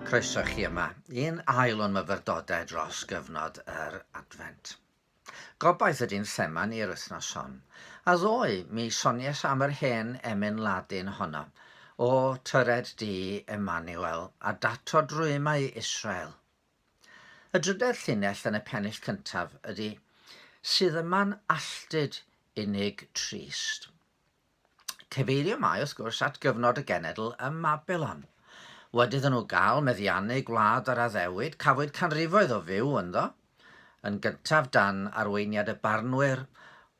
Croeso chi yma. Un ail o'n myfyrdodau dros gyfnod yr Advent. Gobaith ydy'n thema ni'r wythnos hon. A ddoe, mi sonies am yr hen emyn Ladin honno, o tyred di Emmanuel a datod rwymau Israel. Y drydedd llinell yn y pennill cyntaf ydy, sydd yma'n alltid unig trist. Cyfeirio mai wrth gwrs at gyfnod y genedl ym Babylon. Wedi iddyn nhw gael meddiannu gwlad ar addewid, cafwyd canrifoedd o fyw ynddo, yn gyntaf dan arweiniad y barnwyr,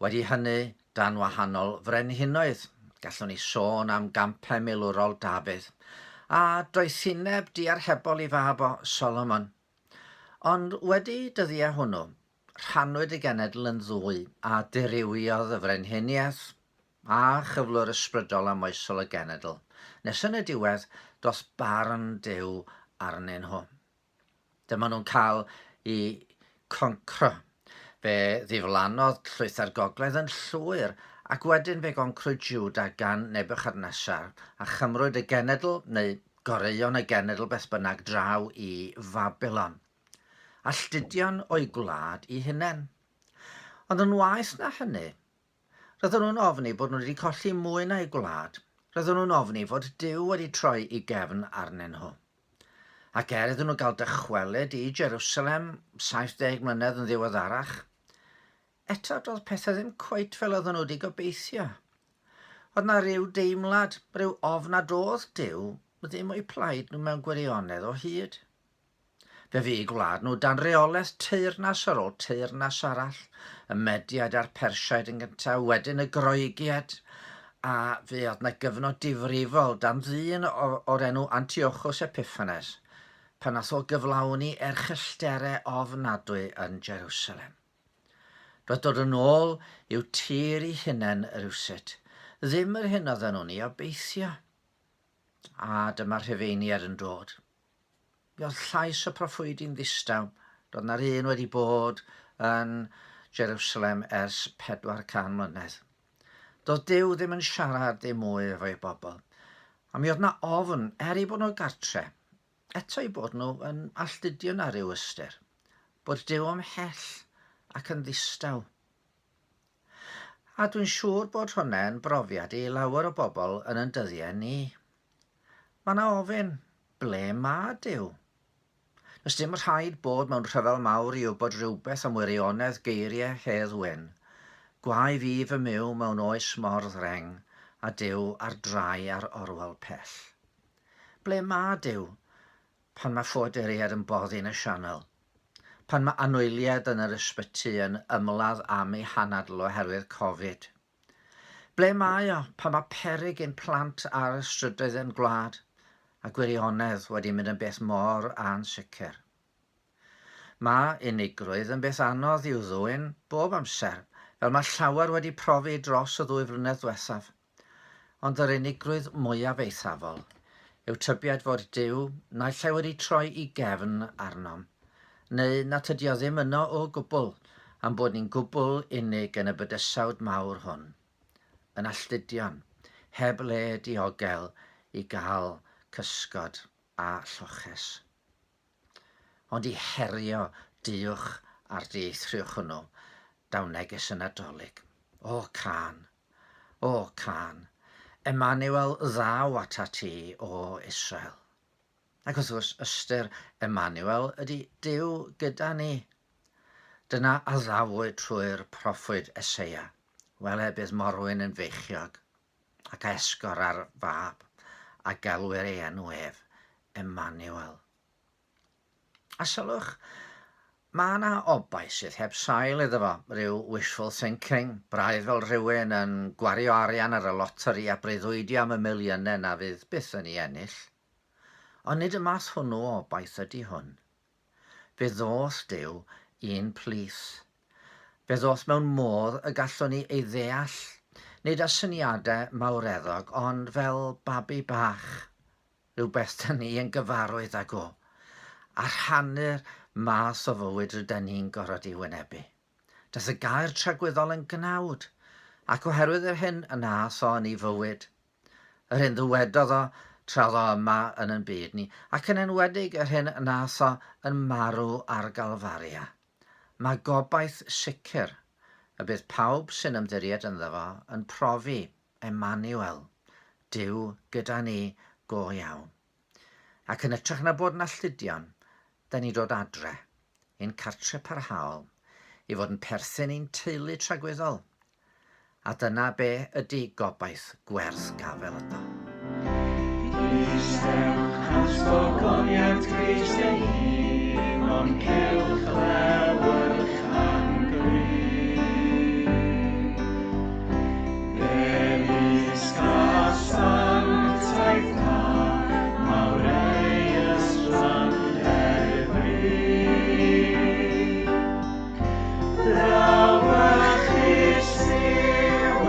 wedi hynny dan wahanol frenhinoedd. Gallwn ni sôn am gampau milwrol Dafydd, a doethineb diarhebol i fab o Solomon. Ond wedi dyddiau hwnnw, rhannwyd y genedl yn ddwy a dirywiodd y frenhiniaeth a chyflwr ysbrydol a moesol y genedl, nes yn y diwedd dos barn Duw arnyn nhw. Dyma nhw'n cael eu concro. Fe ddiflannodd llwyth gogledd yn llwyr ac wedyn fe goncrwyd Jwda gan Nebuchadnezzar a chymrwyd y genedl neu goreion y genedl beth bynnag draw i Babylon. Alltudion o'i gwlad i hunain. Ond yn waeth na hynny, roedden nhw'n ofni bod nhw wedi colli mwy na'i gwlad. Roedden nhw'n ofni fod Duw wedi troi i gefn arnyn nhw. Ac iddyn nhw gael dychwelyd i Jerusalem 70 mlynedd yn ddiweddarach. Eto doedd pethau ddim cweit fel oedden nhw wedi gobeithio. Oedd na ryw deimlad, ryw ofnad oedd Duw, ddim o'i plaid nhw mewn gwirionedd o hyd. Fe fu gwlad nhw dan reolaeth teyrnas ar ôl teyrnas arall, y Mediaid a'r Persiaid yn gyntaf, wedyn y Groegiad, a fe oedd na gyfnod difrifol dan ddyn o'r enw Antiochus Epiphanes, pan nath o gyflawni erchyllterau ofnadwy yn Jerusalem. Roedd dod yn ôl i'w tir i hunain rywsut, ddim yr hyn oedden nhw'n ei obeithio. A dyma'r Rhufeiniad yn dod. Mi oedd llais y proffwydi'n ddistaw, roedd na'r un wedi bod yn Jerusalem ers 400 mlynedd. Doedd Duw ddim yn siarad dim mwy efo'i bobl. A mi oedd na ofn, i bod nhw gartre, eto i bod nhw yn alltudion ar ryw ystyr, bod Duw ymhell ac yn ddistaw. A dwi'n siŵr bod hwnna'n brofiad i lawer o bobl yn ein dyddiau ni. Mae na ofyn, ble mae Duw? Does dim rhaid bod mewn rhyfel mawr i wybod rhywbeth am wirionedd geiriau Hedd Wyn. Gwae fi fy myw mewn oes mor ddreng, a Duw ar drai ar orwel pell. Ble mae Duw pan mae ffoderiad yn boddi yn y sianel? Pan mae anwyliad yn yr ysbyty yn ymladd am ei hanadl oherwydd Covid? Ble mae o pan mae peryg ein plant ar y strydoedd yn gwlad a gwirionedd wedi mynd yn beth mor ansicr? Mae unigrwydd yn beth anodd i'w ddwyn bob amser, fel mae llawer wedi profi dros y 2 flynedd diwethaf. Ond yr unigrwydd mwyaf eithafol yw tybied fod Duw naill ai wedi troi i gefn arnom, neu nad ydy o ddim yno o gwbl, am bod ni'n gwbl unig yn y bydysawd mawr hwn. Yn alltudion, heb le diogel i gael cysgod a lloches. Ond i herio diwch ar dieithrwch hwnnw, daw neges yn Nadolig. O can, Emmanuel ddaw ata ti o Israel. Ac wrth gwrs, ystyr Emmanuel ydy Duw gyda ni. Dyna addawyd trwy'r proffwyd Eseia, welebydd morwyn yn feichiog, ac esgor ar fab, a galwyr ei enw ef, Emmanuel. A sylwch, Mae yna obaith sydd heb sail iddo fo, rhyw wishful thinking, braidd fel rhywun yn gwario arian ar y loteri a breuddwydio am y miliynau na fydd byth yn ei ennill. Ond nid y mas hwnnw o obaith ydy hwn. Fe ddos Duw un plith. Fe ddos mewn modd y gallwn ni ei ddeall, nid â syniadau mawreddog, ond fel babi bach, rhywbeth dyn ni yn gyfarwydd ag o, a rhannu'r mas o fywyd rydyn ni'n gorfod ei wynebu. Daeth y gair tragweddol yn gnawd, ac oherwydd yr hyn y nas o yn ei fywyd, yr hyn ddywedodd o tra oedd o yma yn ein byd ni, ac yn enwedig yr hyn y nas o yn marw ar Galfaria. Mae gobaith sicr y bydd pawb sy'n ymddiried ynddo fo yn profi Emmanuel, Duw gyda ni go iawn. Ac yn ytrach na bod yn alludion, da ni dod adre, ein cartre parhaol, i fod yn perthyn ein teulu tragweddol. A dyna be ydy gobaith gwerth gafel yno. Eistedd am sgogoniant Crist ei hun, ond cylch lewyrch angry. Ddewis gasan taith na, mawreus rhan ebry. Ddawach Iesu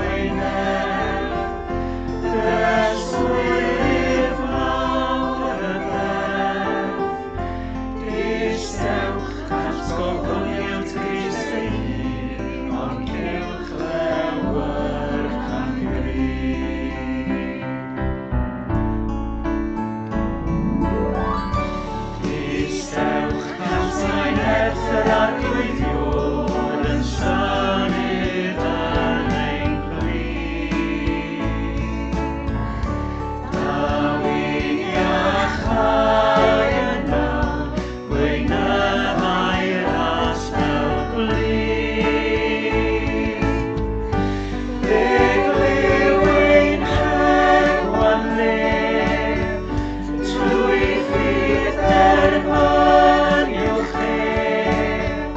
ei nef, dreswydd mawr y beth. Eistewch at sgogoniant Crist ei hun, ond cylch lewyrch angry. Eistewch at ein edfer arglwyddion yn symud yn ein plith. Dawyn iachau yn nawr, gweinydau'r as fel blith. Ddigliw ein hegwan lef, trwy ffydd erbyn i'w chef.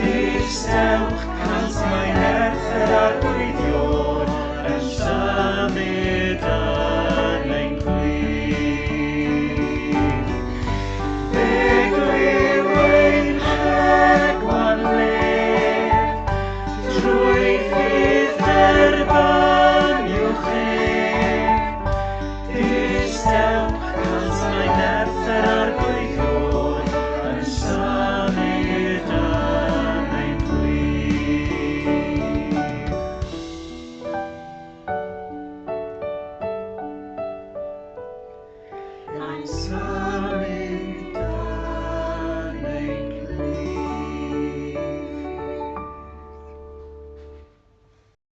Eistewch cant mae'n erthyr arglwyddion yn symud yn ein plith. Ddigliw ein hegwan lef, trwy ffydd erbyn i'w chef. Eistewch cant mae'n erthyr arglwyddion yn symud yn ein plith. Yn